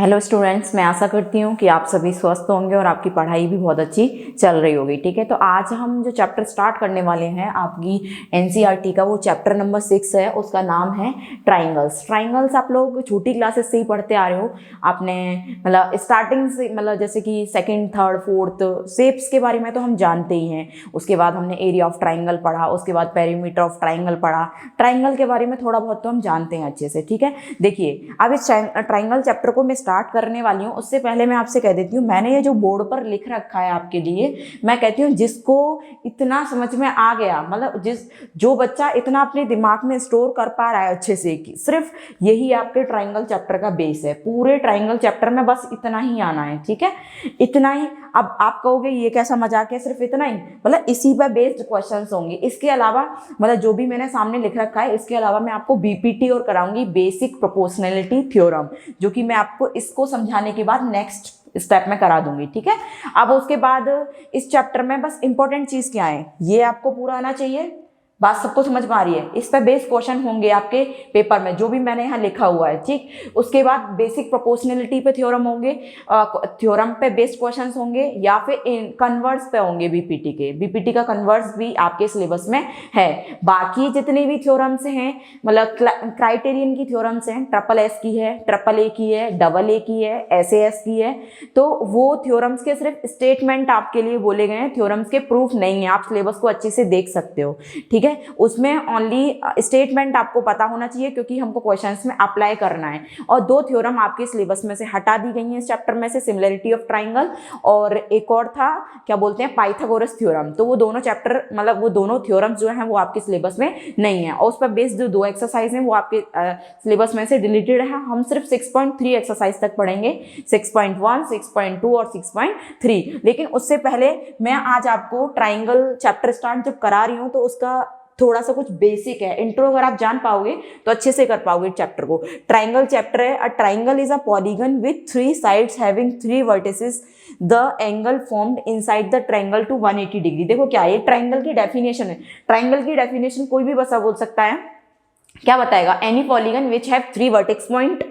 Hello students, मैं आशा करती हूँ कि आप सभी स्वस्थ होंगे और आपकी पढ़ाई भी बहुत अच्छी चल रही होगी। ठीक है, तो आज हम जो चैप्टर स्टार्ट करने वाले हैं आपकी एनसीईआरटी का, वो चैप्टर नंबर 6 है। उसका नाम है ट्राइंगल्स। ट्राइंगल्स आप लोग छोटी क्लासेस से ही पढ़ते आ रहे हो। आपने मतलब स्टार्टिंग से, मतलब जैसे कि सेकेंड, थर्ड, फोर्थ शेप्स के बारे में तो हम जानते ही हैं। उसके बाद हमने एरिया ऑफ ट्राइंगल पढ़ा, उसके बाद पेरीमीटर ऑफ ट्राइंगल पढ़ा। ट्राइंगल के बारे में थोड़ा बहुत तो हम जानते हैं अच्छे से। ठीक है, देखिए अब इस ट्राइंगल चैप्टर को मैं स्टार्ट करने वाली हूँ। उससे पहले मैं आपसे कह देती हूँ, मैंने ये जो बोर्ड पर लिख रखा है आपके लिए, मैं कहती हूँ जिसको इतना समझ में आ गया, मतलब जो बच्चा इतना अपने दिमाग में स्टोर कर पा रहा है अच्छे से, कि सिर्फ यही आपके ट्राइंगल चैप्टर का बेस है। पूरे ट्राइंगल चैप्टर में बस इतना ही आना है। ठीक है, इतना ही। अब आप कहोगे ये कैसा मजाक है, सिर्फ इतना ही? मतलब इसी पर बेस्ड क्वेश्चंस होंगे। इसके अलावा मतलब जो भी मैंने सामने लिख रखा है, इसके अलावा मैं आपको बीपीटी और कराऊंगी, बेसिक प्रोपोर्शनैलिटी थ्योरम, जो कि मैं आपको इसको समझाने के बाद नेक्स्ट स्टेप में करा दूंगी। ठीक है, अब उसके बाद इस चैप्टर में बस इंपॉर्टेंट चीज क्या है, ये आपको पूरा आना चाहिए। बात सबको समझ में आ रही है? इस पर बेस्ड क्वेश्चन होंगे आपके पेपर में, जो भी मैंने यहाँ लिखा हुआ है। ठीक, उसके बाद बेसिक प्रोपोर्शनैलिटी पे थ्योरम होंगे, थ्योरम पे बेस्ड क्वेश्चंस होंगे, या फिर कन्वर्स पे होंगे बीपीटी के। बीपीटी का कन्वर्स भी आपके सिलेबस में है। बाकी जितने भी थ्योरम्स हैं, मतलब क्राइटेरियन की थ्योरम्स हैं, ट्रिपल एस की है, ट्रिपल ए की है, डबल ए की है, एस की है, तो वो थ्योरम्स के सिर्फ स्टेटमेंट आपके लिए बोले गए हैं, थ्योरम्स के प्रूफ नहीं है। आप सिलेबस को अच्छे से देख सकते हो। ठीक है, उसमें ओनली स्टेटमेंट आपको पता होना चाहिए, क्योंकि हमको क्वेश्चंस में अप्लाई करना है। और दो थ्योरम आपके सिलेबस में से हटा दी गई हैं इस चैप्टर में से, सिमिलरिटी ऑफ ट्राइंगल, और एक और था क्या बोलते हैं, पाइथागोरस थ्योरम। तो वो दोनों चैप्टर, मतलब वो दोनों थ्योरम जो है वो आपके सिलेबस में नहीं है, और उस पर बेस्ड जो दो एक्सरसाइज हैं वो आपके सिलेबस में से डिलीटेड है। हम सिर्फ 6.3 एक्सरसाइज तक पढ़ेंगे, 6.1, 6.2 और 6.3। लेकिन उससे पहले मैं आज आपको ट्राइंगल चैप्टर स्टार्ट जब करा रही हूँ, तो उसका थोड़ा सा कुछ बेसिक है। इंट्रो अगर आप जान पाओगे तो अच्छे से कर पाओगे चैप्टर को। ट्राइंगल चैप्टर है, a triangle is a polygon with 3 sides having 3 vertices, the angle formed inside the triangle to 180 degree. देखो क्या है, ट्राइंगल की डेफिनेशन है। ट्राइंगल की डेफिनेशन कोई भी बसा बोल सकता है। क्या बताएगा? Any polygon which have 3 vertex point,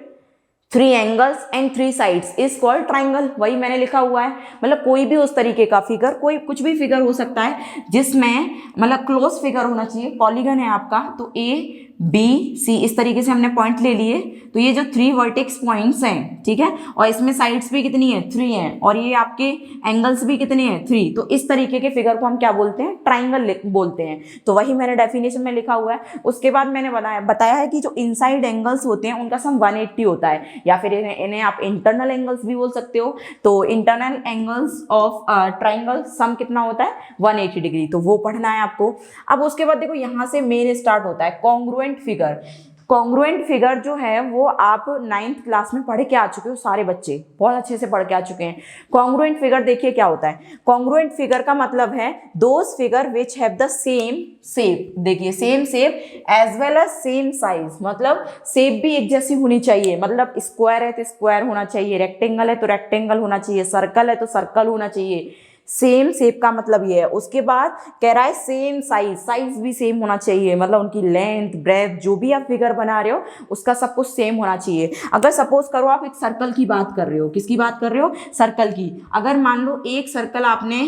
3 angles and 3 sides is called triangle. वही मैंने लिखा हुआ है। मतलब कोई भी उस तरीके का फिगर, कोई कुछ भी फिगर हो सकता है जिसमें मतलब क्लोज फिगर होना चाहिए। पॉलीगन है आपका, तो ए बी सी इस तरीके से हमने पॉइंट ले लिए। तो ये जो 3 वर्टेक्स पॉइंट्स हैं, ठीक है, और इसमें साइड्स भी कितनी है, 3 हैं, और ये आपके एंगल्स भी कितने हैं, 3। तो इस तरीके के फिगर को हम क्या बोलते हैं, ट्राइंगल बोलते हैं। तो वही मैंने डेफिनेशन में लिखा हुआ है। उसके बाद मैंने बताया है कि जो इनसाइड एंगल्स होते हैं उनका सम 180 होता है, या फिर इन्हें आप इंटरनल एंगल्स भी बोल सकते हो। तो इंटरनल एंगल्स ऑफ ट्राइंगल सम कितना होता है, 180 डिग्री। तो वो पढ़ना है आपको। अब उसके बाद देखो, यहाँ से मेन स्टार्ट होता है कॉन्ग्रुएंट फिगर। कॉन्ग्रुएंट फिगर जो है वो आप 9th क्लास में पढ़ के आ चुके हो, सारे बच्चे बहुत अच्छे से पढ़ के आ चुके हैं। कॉन्ग्रुएंट फिगर देखिए क्या होता है। कॉन्ग्रुएंट फिगर का मतलब है those figure which have the same shape. देखिए, same shape as well as same size, मतलब शेप भी एक जैसी होनी चाहिए। मतलब स्क्वायर है तो स्क्वायर होना चाहिए, रेक्टेंगल है तो रेक्टेंगल होना चाहिए, सर्कल है तो सर्कल होना चाहिए। सेम शेप का मतलब ये है। उसके बाद कह रहा है सेम साइज, साइज भी सेम होना चाहिए, मतलब उनकी लेंथ, ब्रेथ, जो भी आप फिगर बना रहे हो उसका सब कुछ सेम होना चाहिए। अगर सपोज करो आप एक सर्कल की बात कर रहे हो, किसकी बात कर रहे हो, सर्कल की। अगर मान लो एक सर्कल आपने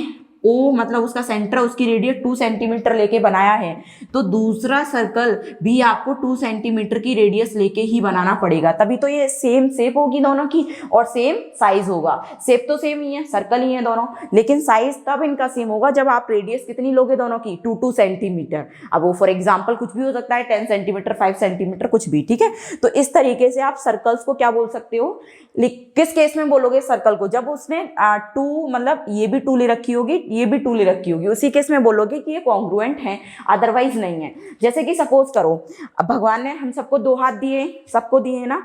ओ, मतलब उसका सेंटर, उसकी रेडियस 2 सेंटीमीटर लेके बनाया है, तो दूसरा सर्कल भी आपको 2 सेंटीमीटर की रेडियस लेके ही बनाना पड़ेगा, तभी तो ये सेम शेप होगी दोनों की और सेम साइज होगा। शेप तो सेम ही है, सर्कल ही है दोनों, लेकिन साइज तब इनका सेम होगा जब आप रेडियस कितनी लोगे दोनों की, 2 सेंटीमीटर। अब वो फॉर एग्जाम्पल कुछ भी हो सकता है, 10 सेंटीमीटर, 5 सेंटीमीटर, कुछ भी। ठीक है, तो इस तरीके से आप सर्कल्स को क्या बोल सकते हो, किस केस में बोलोगे सर्कल को, जब उसने 2, मतलब ये भी 2 ले रखी होगी, ये भी 2 ले रखी होगी, उसी केस में बोलोगे कि ये कॉन्ग्रुएंट है, अदरवाइज नहीं है। जैसे कि सपोज करो, अब भगवान ने हम सबको 2 हाथ दिए, सबको दिए है ना।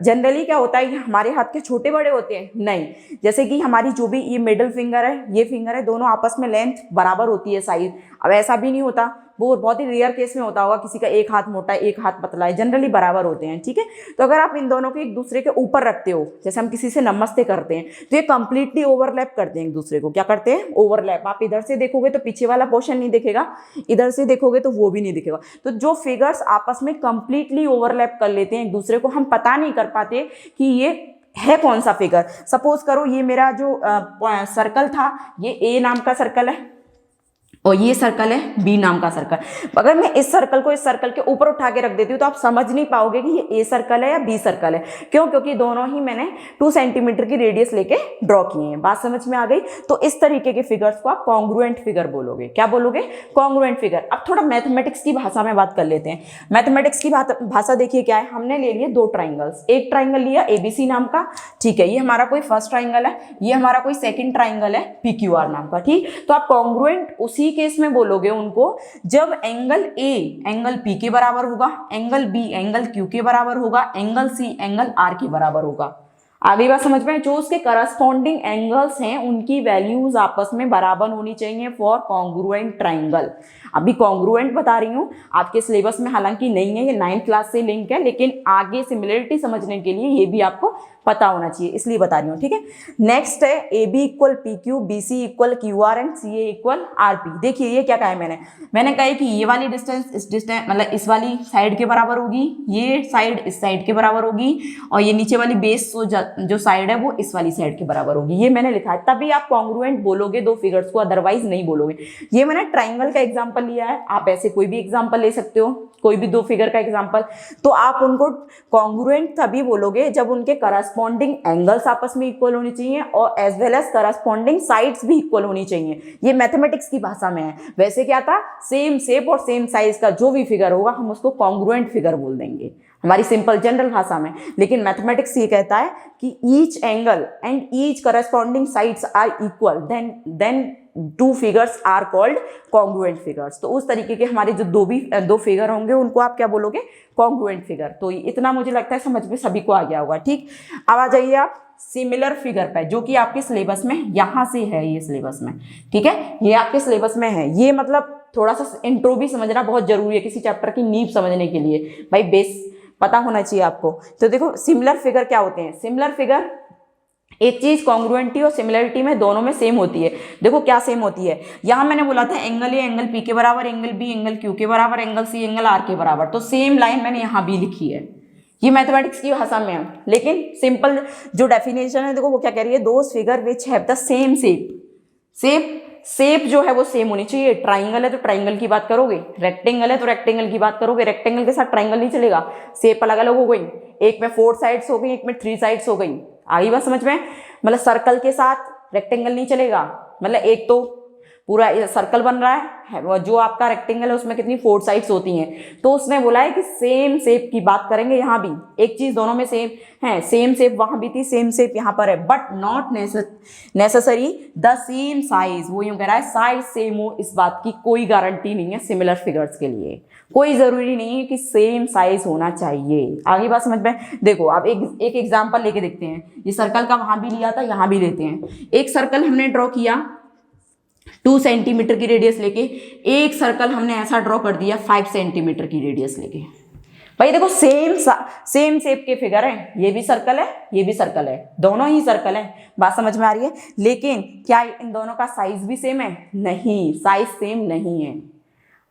जनरली क्या होता है, हमारे हाथ के छोटे बड़े होते हैं, नहीं। जैसे कि हमारी जो भी ये मिडिल फिंगर है, ये फिंगर है, दोनों आपस में लेंथ बराबर होती है, साइज। अब ऐसा भी नहीं होता, वो बहुत ही रेयर केस में होता होगा, किसी का एक हाथ मोटा है, एक हाथ पतला है, जनरली बराबर होते हैं। ठीक है, तो अगर आप इन दोनों को एक दूसरे के ऊपर रखते हो, जैसे हम किसी से नमस्ते करते हैं, तो ये कंप्लीटली ओवरलैप करते हैं एक दूसरे को। क्या करते हैं, ओवरलैप। आप इधर से देखोगे तो पीछे वाला पोर्शन नहीं दिखेगा, इधर से देखोगे तो वो भी नहीं दिखेगा। तो जो फिगर्स आपस में कंप्लीटली ओवरलैप कर लेते हैं एक दूसरे को, हम पता नहीं कर पाते कि ये है कौन सा फिगर। सपोज करो ये मेरा जो सर्कल था, ये ए नाम का सर्कल है और ये सर्कल है बी नाम का सर्कल। अगर मैं इस सर्कल को इस सर्कल के ऊपर उठा के रख देती हूँ तो आप समझ नहीं पाओगे कि ये ए सर्कल है या बी सर्कल है। क्यों? क्योंकि दोनों ही मैंने 2 सेंटीमीटर की रेडियस लेके ड्रॉ किए हैं। बात समझ में आ गई? तो इस तरीके के फिगर्स को आप कॉन्ग्रुएंट फिगर बोलोगे। क्या बोलोगे? Congruent figure. अब थोड़ा मैथमेटिक्स की भाषा में बात कर लेते हैं। मैथमेटिक्स की भाषा देखिए क्या है। हमने ले लिए 2 ट्राइंगल्स, एक ट्राइंगल लिया एबीसी नाम का, ठीक है, ये हमारा कोई फर्स्ट ट्राइंगल है, ये हमारा कोई सेकंड ट्राइंगल है पीक्यूआर नाम का, ठीक। तो आप कॉन्ग्रुएंट उसी केस में बोलोगे उनको जब एंगल ए एंगल पी के बराबर होगा, एंगल बी एंगल क्यू के बराबर होगा, एंगल सी एंगल आर के बराबर होगा। आगे बात समझ में? जो उसके करस्पॉन्डिंग एंगल्स हैं उनकी वैल्यूज आपस में बराबर होनी चाहिए फॉर कॉन्ग्रुएंट ट्राइंगल। अभी कॉन्ग्रुएंट बता रही हूँ, आपके सिलेबस में हालांकि नहीं है, ये 9th क्लास से लिंक है, लेकिन आगे सिमिलरिटी समझने के लिए ये भी आपको पता होना चाहिए, इसलिए बता रही हूँ, ठीक है। नेक्स्ट है A B equal P Q, B C equal Q R and C A equal R P. देखिए ये क्या कहा है मैंने कहा है कि ये वाली डिस्टेंस इस डिस्टेंस मतलब इस वाली साइड के बराबर होगी, ये साइड इस साइड के बराबर होगी, और ये नीचे वाली बेस जो साइड है वो इस वाली साइड के बराबर होगी। ये मैंने लिखा है, तभी आप कॉन्ग्रुएंट बोलोगे 2 फिगर्स को, अदरवाइज नहीं बोलोगे। ये मैंने ट्राइंगल का एग्जाम्पल लिया है, आप ऐसे कोई भी एग्जाम्पल ले सकते हो, कोई भी 2 फिगर का एग्जाम्पल। तो आप उनको कॉन्ग्रुएंट तभी बोलोगे जब उनके करस्पॉन्डिंग एंगल्स आपस में इक्वल होनी चाहिए और as well as corresponding sides भी इक्वल होनी चाहिए। ये मैथमेटिक्स की भाषा में है। वैसे क्या था, सेम शेप और सेम साइज का जो भी फिगर होगा हम उसको कॉन्ग्रुएंट फिगर बोल देंगे हमारी सिंपल जनरल भाषा में। लेकिन मैथमेटिक्स ये कहता है कि each angle and each corresponding sides are equal, then 2 figures are called congruent figures. तो उस तरीके के हमारे जो 2 फिगर होंगे उनको आप क्या बोलोगे? Congruent figure. तो इतना मुझे लगता है समझ में सभी को आ गया होगा, ठीक। अब आ जाइए आप सिमिलर फिगर पे, जो कि आपके सिलेबस में यहाँ से है, ये सिलेबस में, ठीक है, ये आपके सिलेबस में है। ये मतलब थोड़ा सा इंट्रो भी समझना बहुत जरूरी है किसी चैप्टर की नींव समझने के लिए, भाई बेस पता होना चाहिए आपको। तो देखो सिमिलर फिगर क्या होते हैं। सिमिलर फिगर एक चीज कॉन्ग्रुएंटी और सिमिलरिटी में दोनों में सेम होती है। देखो क्या सेम होती है, यहाँ मैंने बोला था एंगल ए एंगल पी के बराबर, एंगल बी एंगल क्यू के बराबर, एंगल सी एंगल आर के बराबर। तो सेम लाइन मैंने यहाँ भी लिखी है, ये मैथमेटिक्स की भाषा में है। लेकिन सिंपल जो डेफिनेशन है देखो वो क्या कह रही है, those figure which have the same shape. Shape जो है वो सेम होनी चाहिए। ट्राइंगल है तो ट्राइंगल की बात करोगे, रेक्टेंगल है तो रेक्टेंगल की बात करोगे। रेक्टेंगल के साथ ट्राइंगल नहीं चलेगा, शेप अलग अलग हो गई, एक में 4 साइड्स हो गई, एक में 3 साइड्स हो गई। आई बात समझ में? मतलब सर्कल के साथ रेक्टेंगल नहीं चलेगा, मतलब एक तो पूरा सर्कल बन रहा है, जो आपका रेक्टेंगल है उसमें कितनी 4 साइड्स होती हैं। तो उसने बोला है कि सेम शेप की बात करेंगे। यहाँ भी एक चीज दोनों में सेम है, सेम शेप वहां भी थी, सेम शेप यहाँ पर है, but not necessary the same size. वो यूं कह रहा है साइज सेम हो, इस बात की कोई गारंटी नहीं है सिमिलर फिगर्स के लिए। कोई जरूरी नहीं है कि सेम साइज होना चाहिए। आगे बात समझ में? देखो आप एक एग्जाम्पल लेके देखते हैं। ये सर्कल का वहां भी लिया था, यहाँ भी लेते हैं। एक सर्कल हमने ड्रॉ किया 2 सेंटीमीटर की रेडियस लेके, एक सर्कल हमने ऐसा ड्रॉ कर दिया 5 सेंटीमीटर की रेडियस लेके। भाई देखो सेम शेप के फिगर है, ये भी सर्कल है ये भी सर्कल है, दोनों ही सर्कल है। बात समझ में आ रही है? लेकिन क्या इन दोनों का साइज भी सेम है? नहीं, साइज सेम नहीं है।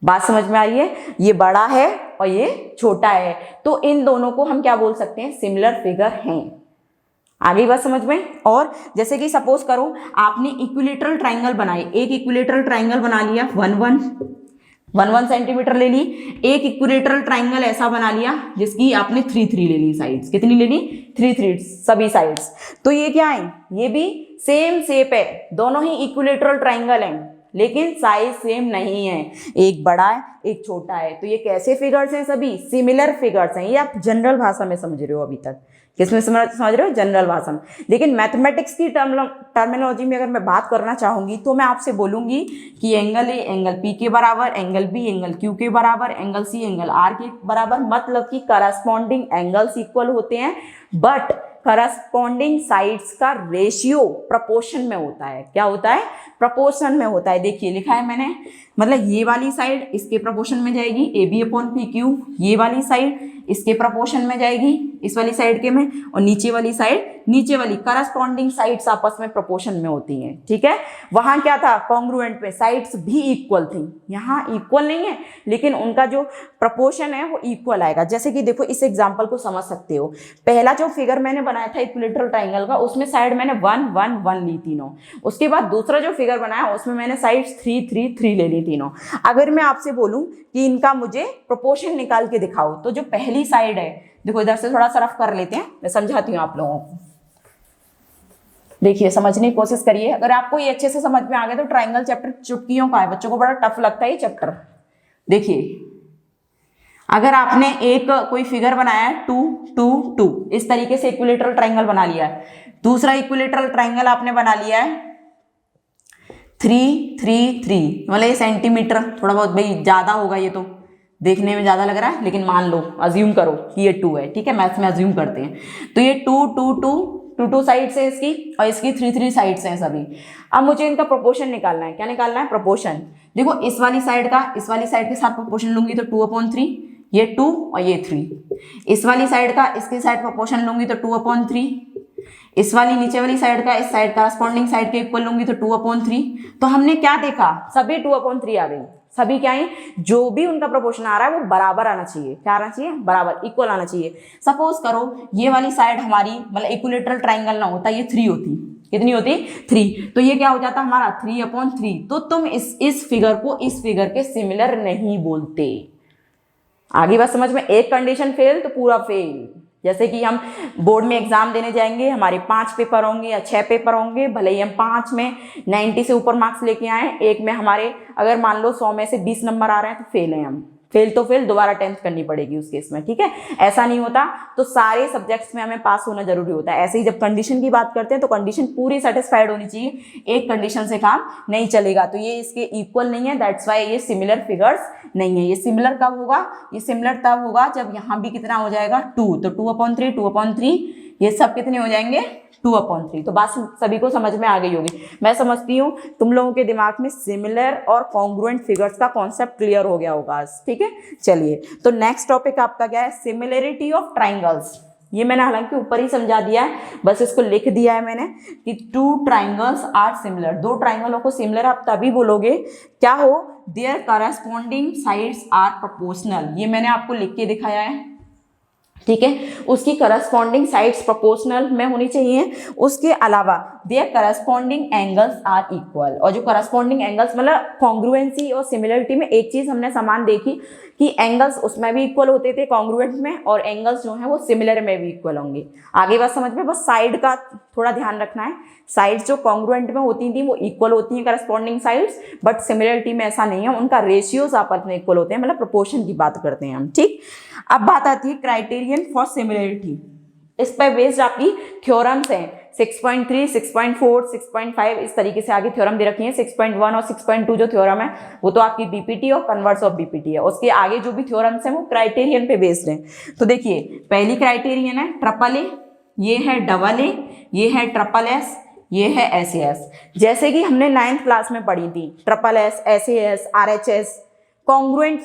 बात समझ में आ रही है? ये बड़ा है और ये छोटा है, तो इन दोनों को हम क्या बोल सकते हैं? सिमिलर फिगर हैं। आगे बात समझ में? और जैसे कि सपोज करो आपने इक्विलेटरल ट्राइंगल बनाए, एक इक्विलेटरल ट्राइंगल बना लिया 1 सेंटीमीटर ले ली। एक इक्विलेटरल ट्राइंगल ऐसा बना लिया जिसकी आपने 3 ले ली साइड्स। कितनी ले ली? 3 सभी साइड्स। तो ये क्या है? ये भी सेम शेप है, दोनों ही इक्विलेटरल ट्राइंगल हैं, लेकिन साइज सेम नहीं है, एक बड़ा है एक छोटा है। तो ये कैसे फिगर्स हैं? सभी सिमिलर फिगर्स हैं। ये आप जनरल भाषा में समझ रहे हो अभी तक। किसमें समझ रहे हो? जनरल भाषा में। लेकिन मैथमेटिक्स की टर्मिनोलॉजी में अगर मैं बात करना चाहूंगी तो मैं आपसे बोलूंगी कि एंगल ए एंगल पी के बराबर, एंगल बी एंगल क्यू के बराबर, एंगल सी एंगल आर के बराबर। मतलब कि करस्पॉन्डिंग एंगल्स इक्वल होते हैं, बट करस्पॉन्डिंग साइड्स का रेशियो प्रपोर्शन में होता है। क्या होता है? प्रपोर्शन में होता है। देखिए लिखा है मैंने, मतलब ये वाली साइड इसके प्रपोर्शन में जाएगी A B upon P Q, ये वाली साइड इसके प्रपोर्शन में जाएगी इस वाली साइड के में, और नीचे वाली साइड नीचे वाली करस्पॉन्डिंग साइड्स आपस में प्रोपोर्शन में होती हैं, ठीक है। वहां क्या था, कॉन्ग्रुएंट पे साइड्स भी इक्वल थी, यहाँ इक्वल नहीं है लेकिन उनका जो प्रोपोर्शन है वो इक्वल आएगा। जैसे कि देखो इस एग्जांपल को समझ सकते हो, पहला जो फिगर मैंने बनाया था इक्विलेटरल ट्राइंगल का, उसमें साइड मैंने 1 1 1 ली तीनों। उसके बाद दूसरा जो फिगर बनाया उसमें मैंने साइड्स 3 3 3 ले ली तीनों। अगर मैं आपसे बोलूं कि इनका मुझे प्रोपोर्शन निकाल के दिखाओ, तो जो पहली साइड है, देखो इधर से थोड़ा सा रफ कर लेते हैं, मैं समझाती हूँ आप लोगों को। देखिए समझने की कोशिश करिए, अगर आपको ये अच्छे से समझ में आ गया तो ट्राइंगल चैप्टर चुटकियों का है, बच्चों को बड़ा टफ लगता है ये चैप्टर। देखिए अगर आपने एक कोई फिगर बनाया है 2 2 2, इस तरीके से इक्विलेटरल ट्राइंगल बना लिया है। दूसरा इक्विलेटरल ट्राइंगल आपने बना लिया है 3 3 3, मतलब ये सेंटीमीटर, थोड़ा बहुत भाई ज्यादा होगा, ये तो देखने में ज्यादा लग रहा है लेकिन मान लो अज्यूम करो कि ये 2 है, ठीक है, मैथ्स में अज्यूम करते हैं। तो ये 2 2 2 2 2 साइड्स है इसकी, और इसकी 3 3 साइड्स हैं सभी। अब मुझे इनका प्रोपोर्शन निकालना है। क्या निकालना है? प्रोपोर्शन। देखो इस वाली साइड के साथ प्रोपोर्शन लूंगी तो 2/3, ये 2 और ये 3। इस वाली साइड का इसके साइड प्रोपोर्शन लूंगी तो 2/3। इस वाली नीचे वाली साइड का इस साइड करस्पॉन्डिंग साइड के इक्वल लूंगी तो 2/3। तो हमने क्या देखा, सभी 2/3 आ गई। सभी क्या है, जो भी उनका प्रोपोर्शन आ रहा है वो बराबर आना चाहिए। क्या आना चाहिए? बराबर, इक्वल आना चाहिए। सपोज करो ये वाली साइड हमारी मतलब इक्विलेटरल ट्राइंगल ना होता, ये 3 होती। कितनी होती? 3। तो ये क्या हो जाता हमारा 3/3। तो तुम इस फिगर को इस फिगर के सिमिलर नहीं बोलते। आगे बात समझ में? एक कंडीशन फेल तो पूरा फेल। जैसे कि हम बोर्ड में एग्जाम देने जाएंगे, हमारे 5 पेपर होंगे या 6 पेपर होंगे, भले ही हम 5 में 90 से ऊपर मार्क्स लेके आए, एक में हमारे अगर मान लो 100 में से 20 नंबर आ रहे हैं तो फेल है हम। फेल तो फेल, दोबारा अटेम्प्ट करनी पड़ेगी उस केस में, ठीक है। ऐसा नहीं होता, तो सारे सब्जेक्ट्स में हमें पास होना जरूरी होता है। ऐसे ही जब कंडीशन की बात करते हैं तो कंडीशन पूरी सेटिस्फाइड होनी चाहिए, एक कंडीशन से काम नहीं चलेगा। तो ये इसके इक्वल नहीं है, दैट्स वाई ये सिमिलर फिगर्स नहीं है। ये सिमिलर कब होगा? ये सिमिलर तब होगा जब यहाँ भी कितना हो जाएगा 2, तो 2/3 2/3, ये सब कितने हो जाएंगे 2/3। तो बात सभी को समझ में आ गई होगी। मैं समझती हूँ तुम लोगों के दिमाग में सिमिलर और कॉन्ग्रुएंट फिगर्स का कॉन्सेप्ट क्लियर हो गया होगा, ठीक है। चलिए, तो नेक्स्ट टॉपिक आपका क्या है? Similarity of triangles. ये मैंने हालांकि ऊपर ही समझा दिया है, बस इसको लिख दिया है मैंने कि 2 ट्राइंगल्स आर सिमिलर। 2 ट्राइंगलों को सिमिलर आप तभी बोलोगे क्या हो, their corresponding sides are proportional. ये मैंने आपको लिख के दिखाया है, ठीक है। उसकी करस्पॉन्डिंग साइड्स प्रोपोर्शनल में होनी चाहिए। उसके अलावा their corresponding angles are equal. और जो करस्पॉन्डिंग एंगल्स मतलब कॉन्ग्रुएंसी और सिमिलरिटी में एक चीज हमने समान देखी कि एंगल्स उसमें भी इक्वल होते थे कॉन्ग्रुएंट में, और एंगल्स जो है वो सिमिलर में भी इक्वल होंगे। आगे बात समझ में? बस साइड का थोड़ा ध्यान रखना है। साइड्स जो कॉन्ग्रुएंट में होती थी वो इक्वल होती हैं करस्पॉन्डिंग साइड्स, बट सिमिलरिटी में ऐसा नहीं है, उनका रेशियोज आपस में इक्वल होते हैं, मतलब प्रोपोर्शन की बात करते हैं हम, ठीक। अब बात आती है क्राइटेरियन फॉर सिमिलरिटी। इस पर बेस्ड आपकी थ्योरम्स हैं 6.3, 6.4, 6.5, इस तरीके से आगे थ्योरम दे रखी है। 6.1 और 6.2 जो थ्योरम है वो तो आपकी बीपीटी और कन्वर्स ऑफ बीपीटी है। उसके आगे जो भी थ्योरम्स हैं वो क्राइटेरियन पे बेस्ड हैं। तो देखिए पहली क्राइटेरियन है ट्रिपल ए, ये है डबल ए, ये है ट्रिपल एस, ये है एसएएस। जैसे कि हमने 9th क्लास में पढ़ी थी, triple S, SAS, RHS, congruent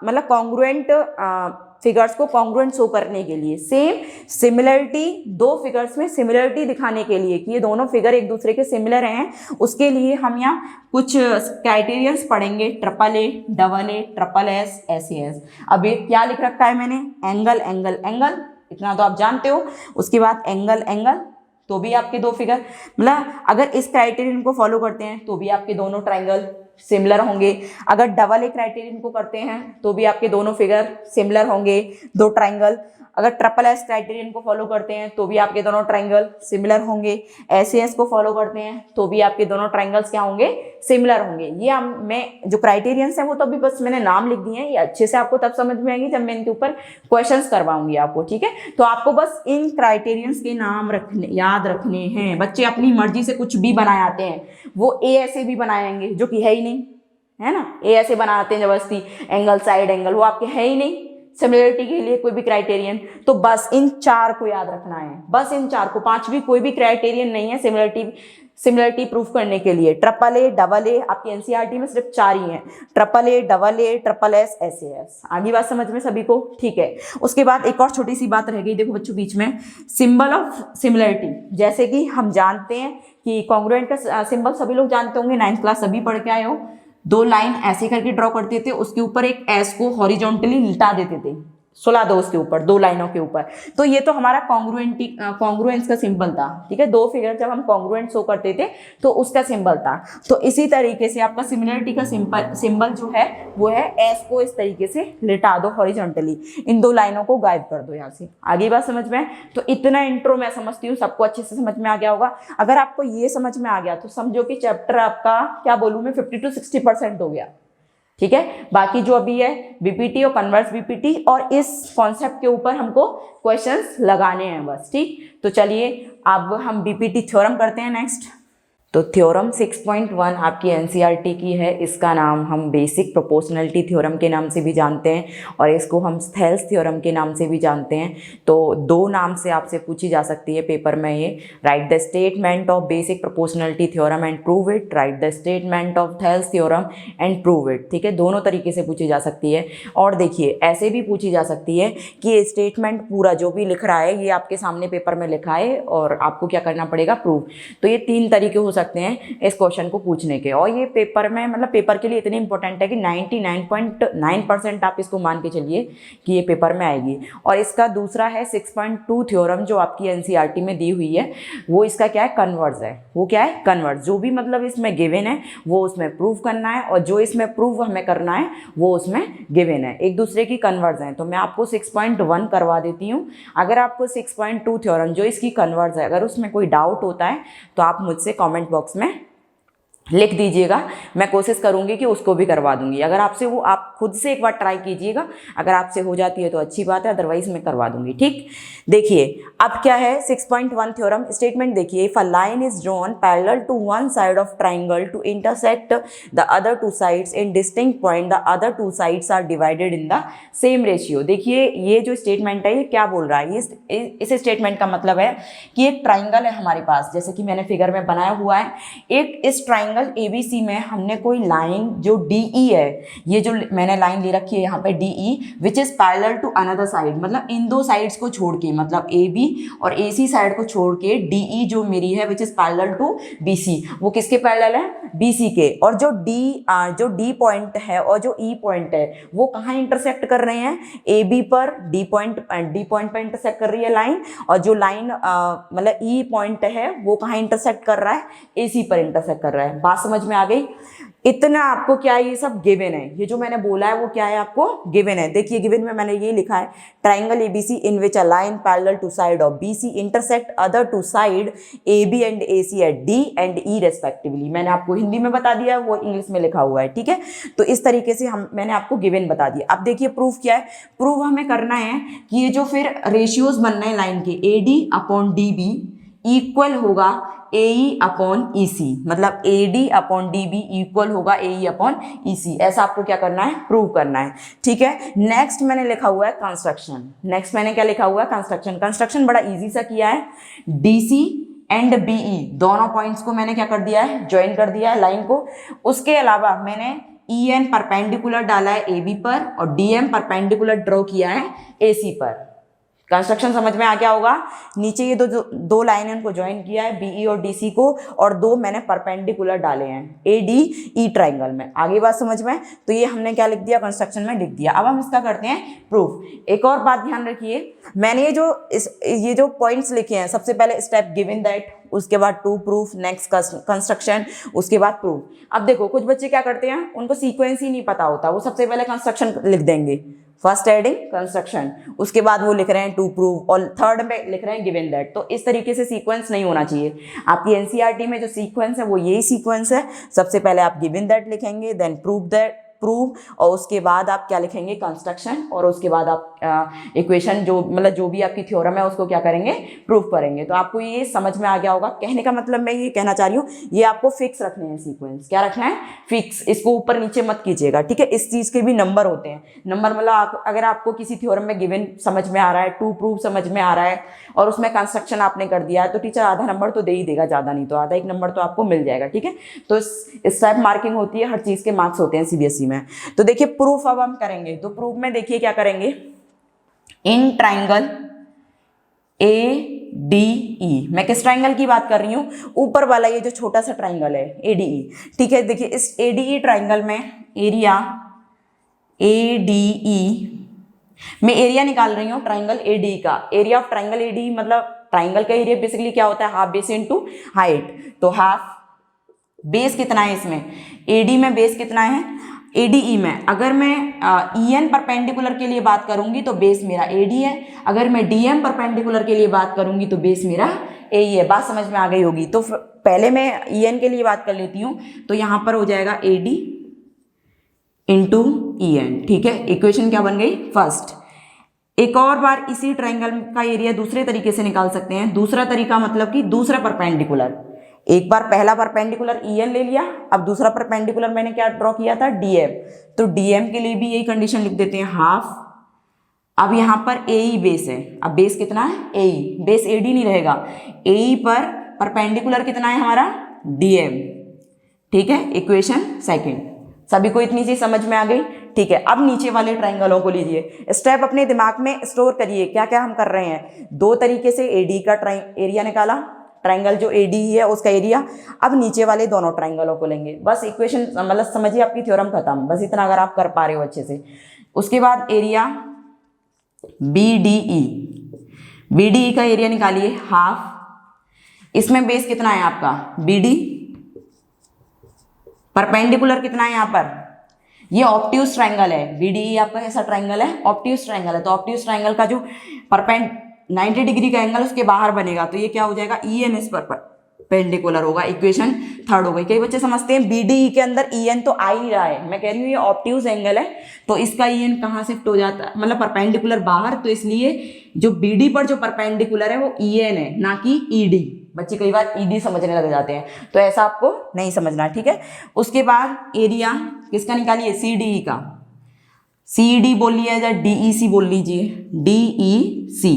मतलब कॉन्ग्रुएंट फिगर्स को कॉन्ग्रुएंट शो करने के लिए। सेम सिमिलरिटी, 2 फिगर्स में सिमिलरिटी दिखाने के लिए कि ये दोनों फिगर एक दूसरे के सिमिलर हैं, उसके लिए हम यहाँ कुछ क्राइटेरियंस पढ़ेंगे, triple A, double A, triple S, SAS. अब ये क्या लिख रखा है मैंने? एंगल एंगल एंगल, इतना तो आप जानते हो। उसके बाद एंगल एंगल, तो भी आपके 2 फिगर, मतलब अगर इस क्राइटेरियन को फॉलो करते हैं तो भी आपके दोनों ट्राइंगल सिमिलर होंगे। अगर डबल ए क्राइटेरियन को करते हैं तो भी आपके दोनों फिगर सिमिलर होंगे, 2 ट्राइंगल। अगर ट्रिपल एस क्राइटेरियन को फॉलो करते हैं तो भी आपके दोनों ट्राइंगल सिमिलर होंगे। एसएएस को फॉलो करते हैं तो भी आपके दोनों ट्राइंगल्स क्या होंगे? सिमिलर होंगे। ये मैं जो क्राइटेरियंस हैं वो तो अभी बस मैंने नाम लिख दिए हैं, ये अच्छे से आपको तब समझ में आएंगी जब मैं इनके ऊपर क्वेश्चंस करवाऊंगी आपको, ठीक है। तो आपको बस इन क्राइटेरियंस के नाम याद रखने हैं। बच्चे अपनी मर्जी से कुछ भी बनाए आते हैं, वो ए ऐसे भी बनाएंगे जो कि है ही नहीं, है ना। ए ऐसे बनाते हैं जबरदस्ती, एंगल साइड एंगल, वो आपके है ही नहीं सिमिलरिटी के लिए कोई भी क्राइटेरियन। तो बस इन 4 को याद रखना है, बस इन 4 को। 5वीं कोई भी क्राइटेरियन नहीं है सिमिलरिटी प्रूफ करने के लिए। ट्रिपल ए, डबल ए, आपकी एनसीईआरटी में सिर्फ 4 ही हैं, triple A, double A, triple S, S A S. आगे बात समझ में सभी को, ठीक है। उसके बाद एक और छोटी सी बात रह गई, देखो बच्चों बीच में, सिंबल ऑफ सिमिलरिटी। जैसे कि हम जानते हैं कि कॉन्ग्रुएंट का सिंबल सभी लोग जानते होंगे, 9th क्लास सभी पढ़ के आए हो। 2 लाइन ऐसे करके ड्रॉ करते थे, उसके ऊपर एक एस को हॉरिजॉन्टली लिटा देते थे, सुला दो उसके ऊपर, 2 लाइनों के ऊपर। तो ये तो हमारा कॉन्ग्रुएंस का सिंबल था, ठीक है। 2 फिगर जब हम कॉन्ग्रुएंट शो करते थे तो उसका सिंबल था। तो इसी तरीके से आपका सिमिलरिटी का सिंबल जो है वो है एस को इस तरीके से लिटा दो हॉरिजॉन्टली, इन 2 लाइनों को गायब कर दो यहाँ से। आगे बात समझ में? तो इतना इंट्रो मैं समझती हूँ सबको अच्छे से समझ में आ गया होगा। अगर आपको ये समझ में आ गया तो समझो कि चैप्टर आपका, क्या बोलूँ मैं, 50 to 60% हो गया, ठीक है। बाकी जो अभी है बीपीटी और कन्वर्स बीपीटी, और इस कॉन्सेप्ट के ऊपर हमको क्वेश्चंस लगाने हैं बस, ठीक। तो चलिए अब हम बीपीटी थ्योरम करते हैं नेक्स्ट। तो थ्योरम 6.1 आपकी एनसीईआरटी की है। इसका नाम हम बेसिक प्रोपोर्शनलिटी थ्योरम के नाम से भी जानते हैं और इसको हम थेल्स थ्योरम के नाम से भी जानते हैं। तो 2 नाम से आपसे पूछी जा सकती है पेपर में ये, right the statement of basic proportionality theorem and prove it, right the statement of Thales theorem and prove it, ठीक है। दोनों तरीके से पूछी जा सकती है। और देखिए ऐसे भी पूछी जा सकती है कि ये स्टेटमेंट पूरा जो भी लिख रहा है ये आपके सामने पेपर में लिखा है और आपको क्या करना पड़ेगा, प्रूव। तो ये 3 तरीके हो सकते हैं इस क्वेश्चन को पूछने के, और ये पेपर में, मतलब पेपर के लिए इतनी इंपॉर्टेंट है कि 99.9% आप इसको मान के चलिए कि ये पेपर में आएगी। और इसका दूसरा है 6.2 थ्योरम जो आपकी एनसीईआरटी में दी हुई है, वो इसका क्या है, कन्वर्स है। वो क्या है, कन्वर्स। जो भी मतलब इसमें गिवन है वो उसमें प्रूव करना है, और जो इसमें प्रूव हमें करना है वो उसमें गिवन है, एक दूसरे की कन्वर्स हैं। तो मैं आपको 6.1 करवा देती हूँ। अगर आपको 6.2 थ्योरम जो इसकी कन्वर्स है, अगर उसमें कोई डाउट होता है तो आप मुझसे कमेंट बॉक्स में लिख दीजिएगा, मैं कोशिश करूंगी कि उसको भी करवा दूंगी। अगर आपसे वो, आप खुद से एक बार ट्राई कीजिएगा, अगर आपसे हो जाती है तो अच्छी बात है, अदरवाइज मैं करवा दूंगी, ठीक। देखिए अब क्या है 6.1 थ्योरम स्टेटमेंट। देखिए if a line is drawn parallel to one side of triangle to intersect the other 2 sides in distinct point, the other 2 sides are divided in the same ratio. देखिए ये जो स्टेटमेंट है ये क्या बोल रहा है, इस स्टेटमेंट का मतलब है कि एक ट्राइंगल है हमारे पास, जैसे कि मैंने फिगर में बनाया हुआ है। एक इस ट्राइंगल ABC में हमने कोई लाइन जो DE है, ये जो मैंने लाइन ले रखी है यहाँ पे DE, which is parallel to another side, मतलब इन 2 साइड्स को छोड़ के, मतलब AB और AC साइड को छोड़ के DE जो मेरी है which is parallel to BC, वो किसके पैरेलल है, BC के। और जो D पॉइंट है और जो E पॉइंट है वो कहाँ इंटरसेक्ट कर रहे हैं, AB पर D पॉइंट पर इंटरसेक्ट कर रही है लाइन, और जो लाइन मतलब E पॉइंट है वो कहाँ इंटरसेक्ट कर रहा है, AC पर इंटरसेक्ट कर रहा है। बात समझ में आ गई? इतना आपको क्या है, ये सब गिवन है, ये जो मैंने बोला है वो क्या है, आपको गिवन है। देखिए गिवन में मैंने ये लिखा है, triangle ABC in which a line parallel to side of BC intersect other 2 side AB and AC at D and E respectively. मैंने आपको हिंदी में बता दिया, वो इंग्लिश में लिखा हुआ है, ठीक है। तो इस तरीके से मैंने आपको गिवन बता दिया। अब देखिए प्रूफ क्या है, प्रूफ हमें करना है कि ये जो फिर रेशियोज बनना है लाइन के, AD अपॉन DB इक्वल होगा AE अपॉन EC, मतलब AD अपॉन DB इक्वल होगा AE अपॉन EC। ऐसा आपको क्या करना है, प्रूव करना है, ठीक है। नेक्स्ट मैंने लिखा हुआ है कंस्ट्रक्शन। नेक्स्ट मैंने क्या लिखा हुआ है, कंस्ट्रक्शन। कंस्ट्रक्शन बड़ा इजी सा किया है, DC एंड BE दोनों पॉइंट्स को मैंने क्या कर दिया है, ज्वाइन कर दिया है लाइन को। उसके अलावा मैंने EN परपेंडिकुलर डाला है AB पर और DM परपेंडिकुलर ड्रॉ किया है AC पर। कंस्ट्रक्शन समझ में आ गया होगा। नीचे ये दो लाइन उनको ज्वाइन किया है BE और DC को, और 2 मैंने परपेंडिकुलर डाले हैं ADE ट्राइंगल में। आगे बात समझ में? तो ये हमने क्या लिख दिया, कंस्ट्रक्शन में लिख दिया। अब हम इसका करते हैं प्रूफ। एक और बात ध्यान रखिए, मैंने ये जो पॉइंट्स लिखे हैं, सबसे पहले स्टेप गिवन दैट, उसके बाद 2 प्रूफ, नेक्स्ट कंस्ट्रक्शन, उसके बाद प्रूफ। अब देखो कुछ बच्चे क्या करते हैं, उनको सीक्वेंस ही नहीं पता होता, वो सबसे पहले कंस्ट्रक्शन लिख देंगे, फर्स्ट एडिंग कंस्ट्रक्शन, उसके बाद वो लिख रहे हैं 2 प्रूफ, और थर्ड में लिख रहे हैं गिवन दैट। तो इस तरीके से सीक्वेंस नहीं होना चाहिए। आपकी एनसीईआरटी में जो सीक्वेंस है वो यही सीक्वेंस है, सबसे पहले आप गिवन दैट लिखेंगे, देन प्रूफ दैट, प्रूव, और उसके बाद आप क्या लिखेंगे, कंस्ट्रक्शन, और उसके बाद आप इक्वेशन जो मतलब जो भी आपकी थ्योरम है उसको क्या करेंगे, प्रूव करेंगे। तो आपको ये समझ में आ गया होगा। कहने का मतलब मैं ये कहना चाह रही हूँ, ये आपको फिक्स रखने हैं सीक्वेंस। क्या रखना है, फिक्स, इसको ऊपर नीचे मत कीजिएगा, ठीक है। इस चीज के भी नंबर होते हैं। नंबर मतलब अगर आपको किसी थ्योरम में गिवन समझ में आ रहा है, टू प्रूव समझ में आ रहा है, और उसमें कंस्ट्रक्शन आपने कर दिया है, तो टीचर आधा नंबर तो दे ही देगा, ज्यादा नहीं तो आधा एक नंबर तो आपको मिल जाएगा, ठीक है। तो इस टाइप मार्किंग होती है, हर चीज के मार्क्स होते हैं सीबीएसई में। तो देखिए प्रूफ अब हम करेंगे, तो प्रूफ में देखिए क्या करेंगे, इन ट्राइंगल ADE, मैं किस ट्राइंगल की बात कर रही हूँ, ऊपर वाला ये जो छोटा सा ट्राइंगल है ADE, ठीक है। देखिए इस ADE ट्राइंगल में एरिया ADE मैं एरिया निकाल रही हूँ ट्राइंगल ADE का। एरिया ऑफ ट्राइंगल ADE मतलब ट्राइंगल का एरिया बेसिकली क्या होता है, हाफ बेस इनटू हाइट। तो हाफ बेस कितना है इसमें, AD में बेस कितना है, ADE में अगर मैं EN परपेंडिकुलर के लिए बात करूंगी तो बेस मेरा AD है, अगर मैं DM परपेंडिकुलर के लिए बात करूंगी तो बेस मेरा AE है। बात समझ में आ गई होगी। तो पहले मैं EN के लिए बात कर लेती हूँ, तो यहां पर हो जाएगा AD इंटू EN, ठीक है। इक्वेशन क्या बन गई, फर्स्ट। एक और बार इसी ट्राइंगल का एरिया दूसरे तरीके से निकाल सकते हैं। दूसरा तरीका मतलब कि दूसरा परपेंडिकुलर, एक बार पहला परपेंडिकुलर EN ले लिया, अब दूसरा परपेंडिकुलर मैंने क्या ड्रॉ किया था, DM। तो DM के लिए भी यही कंडीशन लिख देते हैं, हाफ। अब यहां पर AE बेस है, अब बेस कितना है, AE, बेस AD नहीं रहेगा, AE पर परपेंडिकुलर कितना है हमारा, DM, ठीक है। Equation second. सभी को इतनी चीज समझ में आ गई, ठीक है। अब नीचे वाले ट्राइंगलों को लीजिए, स्टेप अपने दिमाग में स्टोर करिए, क्या क्या हम कर रहे हैं। दो तरीके से AD का एरिया निकाला, ट्राइंगल जो ADE है उसका एरिया। अब नीचे वाले दोनों ट्राइंगलों को लेंगे, बस इक्वेशन मतलब समझिए आपकी थ्योरम खत्म, बस इतना अगर आप कर पा रहे हो अच्छे से। उसके बाद एरिया BDE का एरिया निकालिए, हाफ। इसमें बेस कितना है आपका BD, परपेंडिकुलर कितना है यहाँ पर, ये ऑब्ट्यूज ट्राइंगल है। BDE आपका कैसा ट्राइंगल है, ऑब्ट्यूज ट्राइंगल है। तो ऑब्ट्यूज ट्राइंगल का जो 90 डिग्री का एंगल उसके बाहर बनेगा, तो ये क्या हो जाएगा, EN इस पर परपेंडिकुलर होगा। इक्वेशन थर्ड हो गई। कई बच्चे समझते हैं BDE के अंदर EN तो आ ही नहीं रहा है, मैं कह रही हूँ ये ऑब्ट्यूज एंगल है, तो इसका EN कहाँ शिफ्ट हो जाता है, मतलब परपेंडिकुलर बाहर, तो इसलिए जो BD पर जो परपेंडिकुलर है वो EN है, ना कि ED। बच्चे कई बार ED समझने लग जाते हैं, तो ऐसा आपको नहीं समझना, ठीक है। उसके बाद एरिया किसका निकालिए, CDE का। CED बोल लिया या DEC बोल लीजिए, DEC।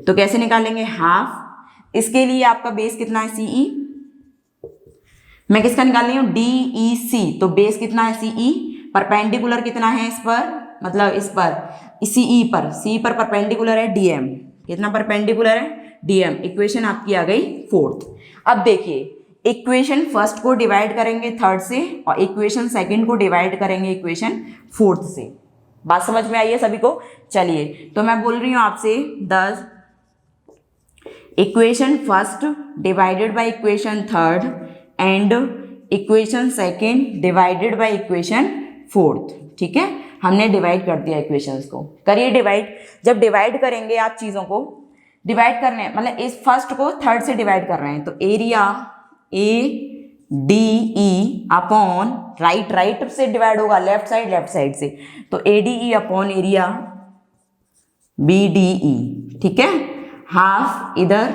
तो कैसे निकालेंगे, हाफ। इसके लिए आपका बेस कितना है, CE। मैं किसका निकाल रही हूँ, DEC। तो बेस कितना है, CE। परपेंडिकुलर कितना है इस पर, मतलब इस पर CE पर, CE पर परपेंडिकुलर है DM। कितना परपेंडिकुलर है, DM। इक्वेशन आपकी आ गई फोर्थ। अब देखिए इक्वेशन फर्स्ट को डिवाइड करेंगे थर्ड से, और इक्वेशन सेकंड को डिवाइड करेंगे इक्वेशन फोर्थ से। बात समझ में आई है सभी को। चलिए तो मैं बोल रही हूँ आपसे 10 equation first divided by equation third and equation second divided by equation fourth, ठीक है। हमने डिवाइड कर दिया इक्वेशंस को, करिए डिवाइड। जब डिवाइड करेंगे आप चीज़ों को, डिवाइड करने मतलब इस फर्स्ट को थर्ड से डिवाइड कर रहे हैं, तो एरिया ADE अपॉन राइट से डिवाइड होगा, लेफ्ट साइड से, तो ADE अपॉन एरिया BDE, ठीक है। हाफ इधर,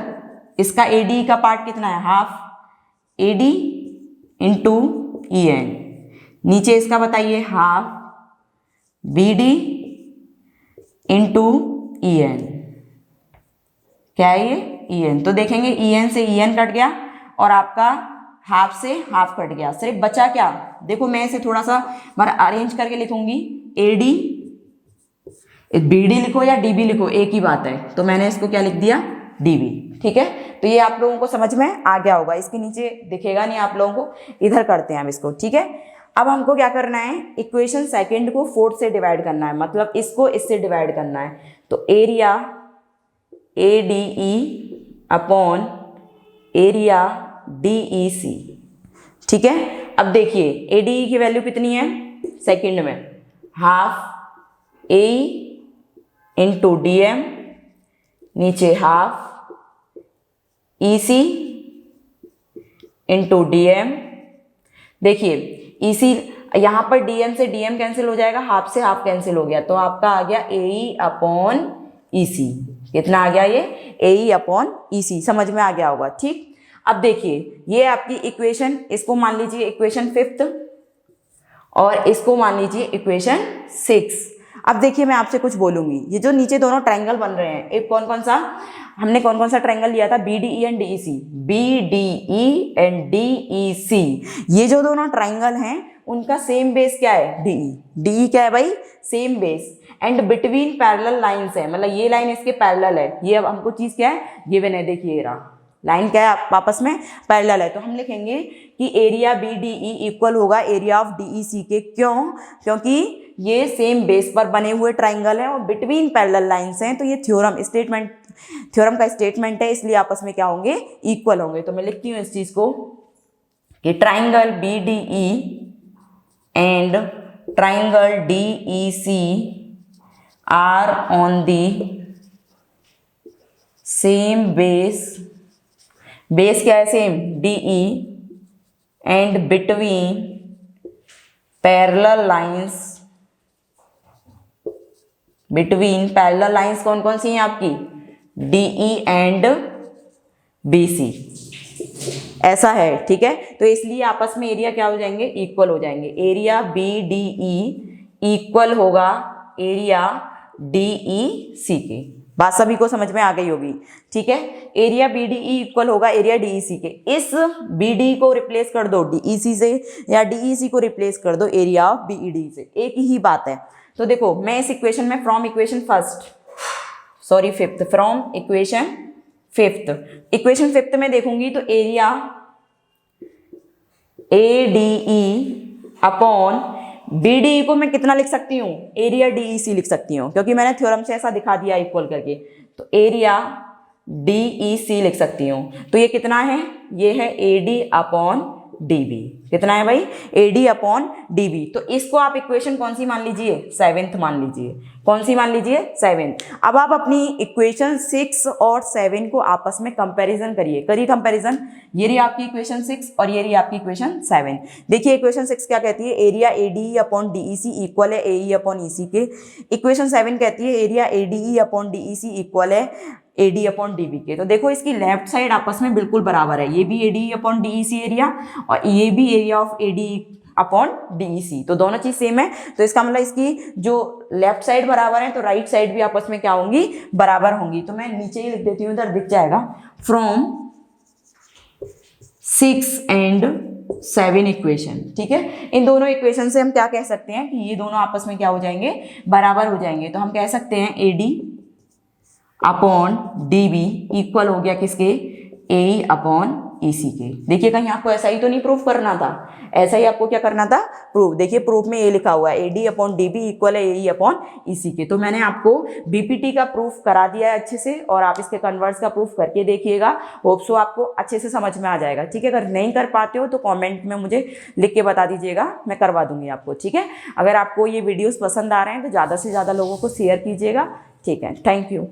इसका ADE का पार्ट कितना है, हाफ AD इंटू EN। नीचे इसका बताइए, हाफ BD इंटू EN। क्या है ये, EN। तो देखेंगे EN से EN कट गया और आपका हाफ से हाफ कट गया, सिर्फ बचा क्या, देखो मैं इसे थोड़ा सा अरेंज करके लिखूंगी, AD BD लिखो या DB लिखो एक ही बात है, तो मैंने इसको क्या लिख दिया, DB, ठीक है। तो ये आप लोगों को समझ में आ गया होगा। इसके नीचे दिखेगा नहीं आप लोगों को, इधर करते हैं हम इसको, ठीक है। अब हमको क्या करना है, इक्वेशन सेकंड को फोर्थ से डिवाइड करना है, मतलब इसको इससे डिवाइड करना है। तो area ADE upon area DEC, ठीक है। अब देखिए ADE की वैल्यू कितनी है सेकंड में, हाफ AE इंटू DM, नीचे हाफ EC इंटू DM। देखिए EC यहाँ पर dm से dm कैंसिल हो जाएगा, हाफ से हाफ कैंसिल हो गया, तो आपका आ गया AE अपॉन EC। कितना आ गया ये AE अपॉन EC, समझ में आ गया होगा। ठीक, अब देखिए ये आपकी इक्वेशन, इसको मान लीजिए इक्वेशन 5th और इसको मान लीजिए इक्वेशन 6। अब देखिए मैं आपसे कुछ बोलूंगी, ये जो नीचे दोनों ट्रायंगल बन रहे हैं, एक कौन कौन सा, हमने कौन कौन सा ट्रायंगल लिया था, BDE and DEC, BDE and DEC, ये जो दोनों ट्रायंगल हैं उनका सेम बेस क्या है, DE क्या है भाई, same base, and between parallel lines है, मतलब ये लाइन इसके पैरेलल है, ये अब हमको चीज क्या है गिवन है, देखिए ये रहा लाइन क्या है आपस में पैरेलल है, तो हम लिखेंगे कि एरिया BDE इक्वल होगा एरिया ऑफ DEC के, क्यों, क्योंकि ये सेम बेस पर बने हुए ट्राइंगल हैं और बिटवीन पैरेलल लाइंस हैं, तो ये थ्योरम का स्टेटमेंट है, इसलिए आपस में क्या होंगे, इक्वल होंगे। तो मैं लिखती हूँ इस चीज को कि triangle BDE and triangle DEC are on the same base, base क्या है same DE, and between parallel lines, between parallel lines कौन कौन सी हैं आपकी, DE एंड BC, ऐसा है। ठीक है, तो इसलिए आपस में एरिया क्या हो जाएंगे, इक्वल हो जाएंगे, एरिया BDE इक्वल होगा एरिया DEC के। बात सभी को समझ में आ गई होगी। ठीक है, एरिया BDE इक्वल होगा एरिया DEC के, इस BD को रिप्लेस कर दो DEC से या DEC को रिप्लेस कर दो एरिया ऑफ BED से, एक ही बात है। तो देखो मैं इस इक्वेशन में फ्रॉम इक्वेशन 5th में देखूंगी तो एरिया ADE अपॉन BDE को मैं कितना लिख सकती हूँ, एरिया DEC लिख सकती हूँ, क्योंकि मैंने थ्योरम से ऐसा दिखा दिया इक्वल करके, तो एरिया DEC लिख सकती हूँ। तो ये कितना है, ये है AD अपॉन DB, कितना है भाई, AD अपॉन DB। तो इसको आप इक्वेशन कौन सी मान लीजिए, 7th मान लीजिए, कौन सी मान लीजिए, 7th। अब आप अपनी इक्वेशन 6 और 7 को आपस में कंपैरिजन करिए कंपैरिजन, ये रही आपकी इक्वेशन 6 और ये रही आपकी इक्वेशन 7। देखिए इक्वेशन 6 क्या कहती है, area ADE upon DEC equal है AE अपॉन EC के। इक्वेशन 7 कहती है area ADE upon DEC equal है AD अपॉन DB के। तो देखो इसकी लेफ्ट साइड आपस में बिल्कुल बराबर है, ये भी ADE अपॉन DEC एरिया और ये भी area of ADE upon DEC, तो दोनों चीज सेम है। तो इसका मतलब इसकी जो लेफ्ट साइड बराबर है तो राइट साइड भी आपस में क्या होंगी, बराबर होंगी। तो मैं नीचे ही लिख देती हूँ, इधर दिख जाएगा, फ्रॉम 6 एंड 7 इक्वेशन। ठीक है, इन दोनों इक्वेशन से हम क्या कह सकते हैं कि ये दोनों आपस में क्या हो जाएंगे, बराबर हो जाएंगे। तो हम कह सकते हैं AD अपॉन DB इक्वल हो गया किसके, AE अपॉन EC के। देखिए कहीं आपको ऐसा ही तो नहीं प्रूफ करना था, ऐसा ही आपको क्या करना था, प्रूफ। देखिए प्रूफ में ये लिखा हुआ है AD अपॉन DB इक्वल है AE अपॉन EC के। तो मैंने आपको BPT का प्रूफ करा दिया है अच्छे से, और आप इसके कन्वर्स का प्रूफ करके देखिएगा, होप सो आपको अच्छे से समझ में आ जाएगा। ठीक है, अगर नहीं कर पाते हो तो कॉमेंट में मुझे लिख के बता दीजिएगा, मैं करवा दूंगी आपको। ठीक है, अगर आपको ये वीडियोज़ पसंद आ रहे हैं तो ज़्यादा से ज़्यादा लोगों को शेयर कीजिएगा। ठीक है, थैंक यू।